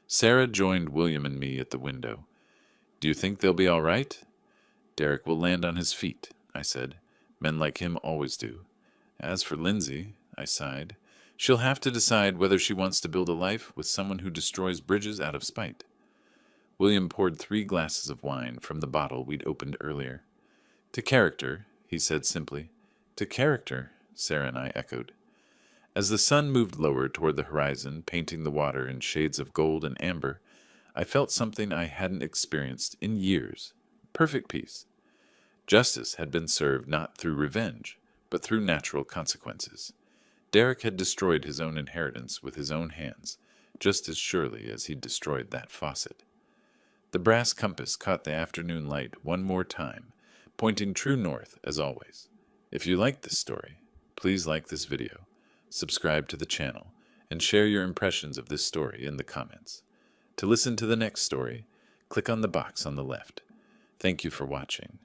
Sarah joined William and me at the window. Do you think they'll be all right? Derek will land on his feet, I said. Men like him always do. As for Lindsay, I sighed, she'll have to decide whether she wants to build a life with someone who destroys bridges out of spite. William poured 3 glasses of wine from the bottle we'd opened earlier. To character, he said simply. To character, Sarah and I echoed. As the sun moved lower toward the horizon, painting the water in shades of gold and amber, I felt something I hadn't experienced in years. Perfect peace. Justice had been served not through revenge, but through natural consequences. Derek had destroyed his own inheritance with his own hands, just as surely as he'd destroyed that faucet. The brass compass caught the afternoon light one more time, pointing true north as always. If you liked this story, please like this video, subscribe to the channel, and share your impressions of this story in the comments. To listen to the next story, click on the box on the left. Thank you for watching.